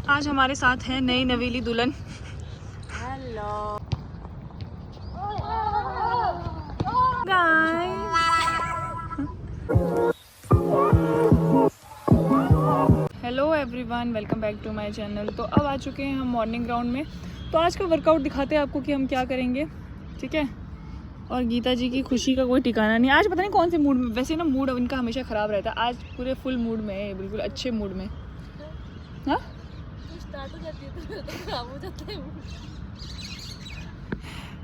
आज हमारे साथ है नई नवीली दुल्हन। Hello hello everyone, welcome back to my channel. तो अब आ चुके हैं हम मॉर्निंग ग्राउंड में। तो आज का वर्कआउट दिखाते हैं आपको कि हम क्या करेंगे, ठीक है। और गीता जी की खुशी का कोई ठिकाना नहीं। आज पता नहीं कौन से मूड में, वैसे ना मूड इनका हमेशा ख़राब रहता है। आज पूरे फुल मूड में है, बिल्कुल अच्छे मूड में। हाँ स्टार्ट हो जाती है तो खराब हो जाता है।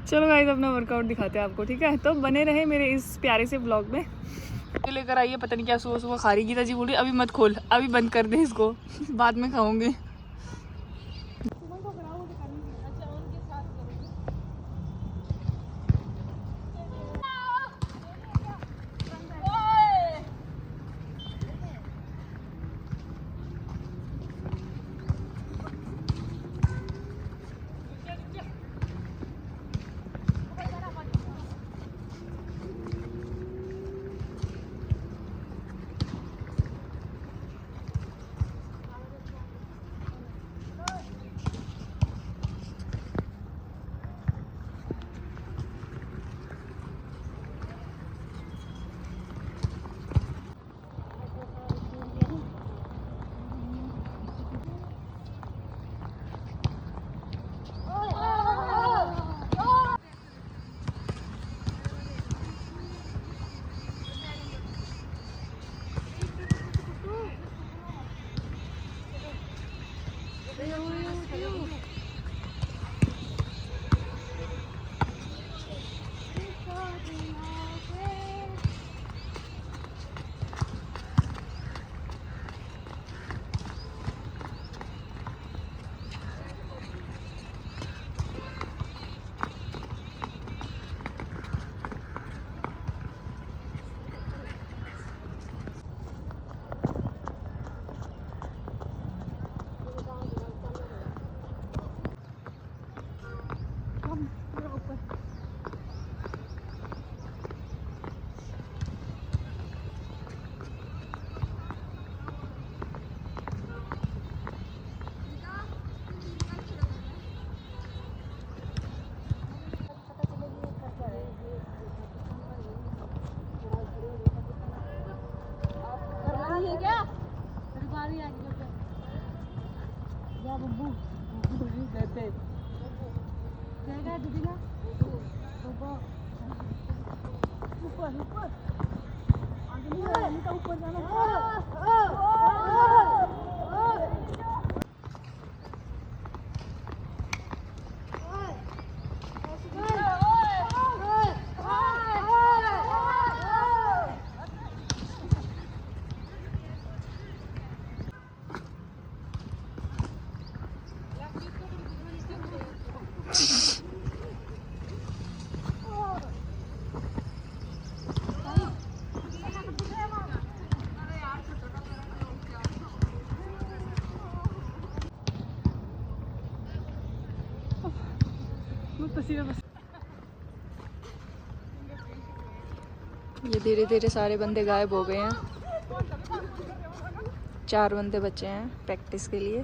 चलो गाइस, अपना वर्कआउट दिखाते हैं आपको, ठीक है। तो बने रहे मेरे इस प्यारे से ब्लॉग में। लेकर आइए, पता नहीं क्या सुबह सुबह खा रही। गीता जी बोल रही अभी मत खोल, अभी बंद कर दे इसको, बाद में खाऊंगी। ये धीरे धीरे सारे बंदे गायब हो गए हैं। 4 बंदे बचे हैं प्रैक्टिस के लिए।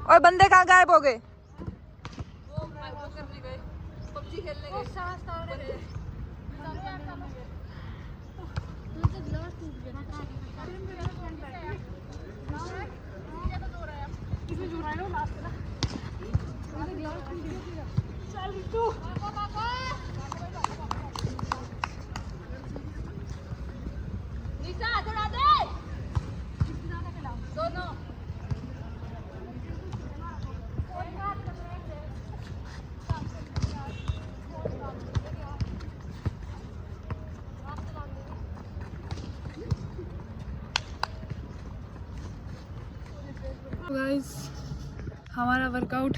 और बंदे कहाँ गायब हो गए? पबजी खेलने गए। गाइस, हमारा वर्कआउट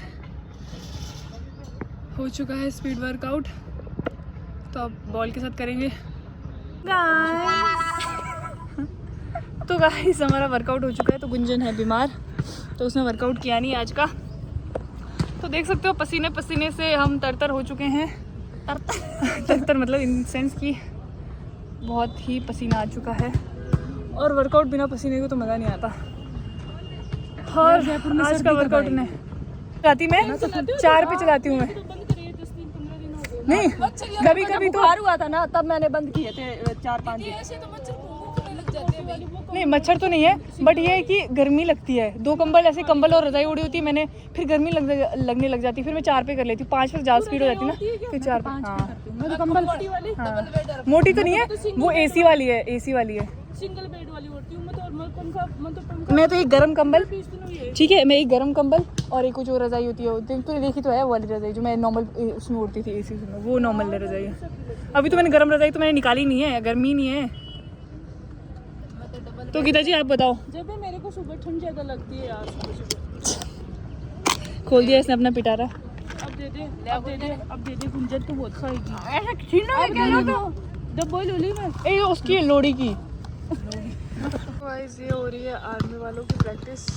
हो चुका है, स्पीड वर्कआउट। तो अब बॉल के साथ करेंगे गाइस। तो गाइस, हमारा वर्कआउट हो चुका है। तो गुंजन है बीमार, तो उसने वर्कआउट किया नहीं आज का। तो देख सकते हो पसीने पसीने से हम तरतर हो चुके हैं। तरतर मतलब इन सेंस की बहुत ही पसीना आ चुका है, और वर्कआउट बिना पसीने को तो मज़ा नहीं आता। और आज का वर्कआउट ने चलाती मैं 4 पे चलाती हूँ मैं। नहीं कभी कभी तो बुखार हुआ था ना, तब मैंने बंद किए थे 4-5 दिन। ऐसे तो मच्छर घूमने लग जाते हैं भाई। नहीं मच्छर तो नहीं है, बट ये है कि गर्मी लगती है। 2 कंबल ऐसे कंबल और रजाई उड़ी होती है मैंने, फिर गर्मी लगने लग जाती है, फिर मैं 4 पे कर लेती हूँ। 5 पर ज़्यादा स्पीड हो जाती है ना, फिर 4 पे। हाँ कंबल हाँ मोटी तो नहीं है वो, एसी वाली है, एसी वाली है। सिंगल बेड वाली होती हूँ मैं तो। मैं तो एक गरम कंबल, ठीक है, मैं एक गरम कंबल और एक जो रजाई होती है तो देखी तो है वो वाली रजाई जो मैं नॉर्मल उसमें उड़ती थी एसी में, वो नॉर्मल रजाई है। अभी तो मैंने गरम रजाई तो मैंने निकाली नहीं है, गर्मी नहीं है। तो गीता जी आप बताओ। जब भी मेरे को सुबह ठंड ज्यादा लगती है यार, खोल दिया इसने अपना पिटारा। अब दे दे गुंजन तो बहुत खाएगी। ऐसा छीना है क्या तो डब्बो लोली में ए उसकी लोड़ी की। गाइस ये हो रही है आर्मी वालों की प्रैक्टिस।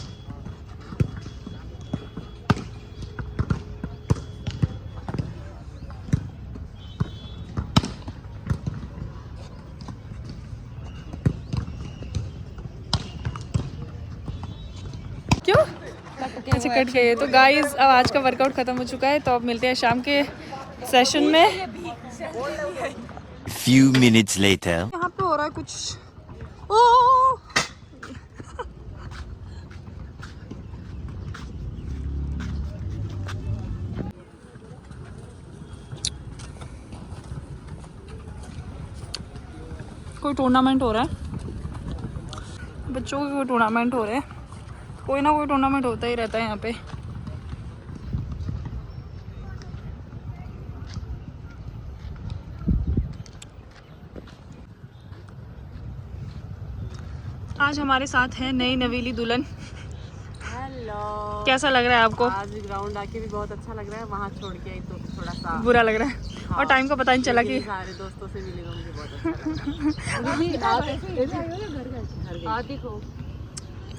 क्यों अच्छा कट गए। तो गाइस अब आज का वर्कआउट खत्म हो चुका है, तो अब मिलते हैं शाम के सेशन में। Few minutes later. यहाँ पे हो रहा है कुछ। ओ कोई टूर्नामेंट हो रहा है, बच्चों के कोई टूर्नामेंट हो रहे हैं। कोई ना कोई टूर्नामेंट होता ही रहता है यहाँ पे। आज हमारे साथ है नई नवीली दुल्हन। हेलो, कैसा लग रहा है आपको? आज ग्राउंड आके भी बहुत अच्छा लग रहा है, वहाँ छोड़ के आई तो थोड़ा सा बुरा लग रहा है। हाँ, और टाइम का पता नहीं चला कि सारे दोस्तों से मिलेगा, मुझे बहुत अच्छा लगा। देखो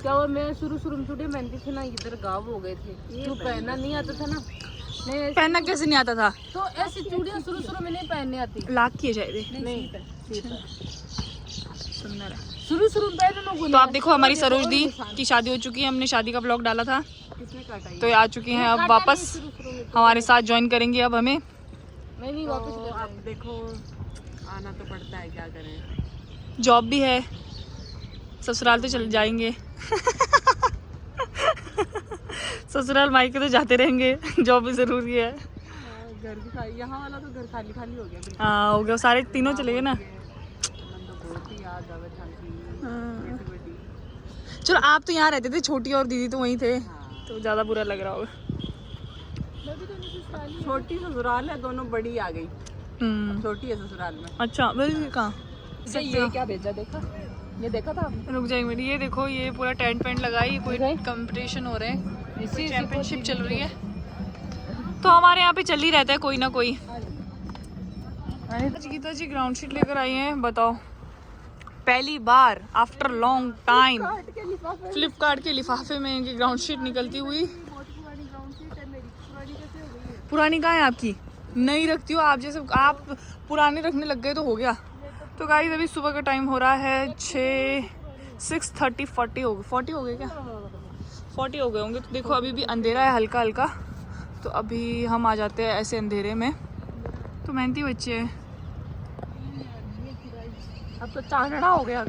क्या हुआ, मैं शुरू में छोटे मेहंदी थे ना, इधर गाँव हो गए थे, जो पहनना नहीं आता था ना, नहीं पहनना कैसे नहीं आता था? तो ऐसी चूड़ियाँ शुरू में नहीं पहनने आती। लाख की है शायद। नहीं सुंदर है। शुरू में पहनना। तो आप देखो हमारी सरोज दी की शादी हो चुकी है, हमने शादी का ब्लॉग डाला था तो ये आ चुकी हैं अब वापस हमारे साथ ज्वाइन करेंगी अब हमें। नहीं वापस अब देखो आना तो पड़ता है, क्या करें, जॉब भी है, ससुराल तो चले जाएंगे। ससुराल मायके तो जाते रहेंगे, जॉब भी जरूरी है। घर भी खाली, यहाँ वाला तो घर खाली हो गया। हाँ हो गया, सारे तीनों चले गए ना। चलो आप तो यहाँ रहते थे, छोटी और दीदी तो वहीं थे, तो ज्यादा बुरा लग रहा होगा। छोटी ससुराल है, दोनों बड़ी आ गई, छोटी है ससुराल में। अच्छा वही कहाँ ये क्या भेजा, देखा, ये देखा था? रुक जाएंगे मेरी, ये देखो ये पूरा टेंट पेंट लगाई, कोई कंपटीशन हो रहे हैं, चैंपियनशिप चल रही है, तो हमारे यहाँ पे चल ही रहता है कोई ना कोई। गीता जी ग्राउंड शीट लेकर आई हैं, बताओ पहली बार आफ्टर लॉन्ग टाइम फ्लिपकार्ट के लिफाफे में इनकी ग्राउंड शीट निकलती हुई। पुरानी कहाँ है आपकी? नहीं रखती हो आप, जैसे आप पुराने रखने लग गए तो हो गया। तो गाइस अभी सुबह का टाइम हो रहा है 6:30 40 हो गए, 40 हो गए क्या, 40 हो गए होंगे। तो देखो अभी भी अंधेरा है हल्का हल्का, तो अभी हम आ जाते हैं ऐसे अंधेरे में। तो मेहनती बच्चे हैं। अब तो चांदना हो गया।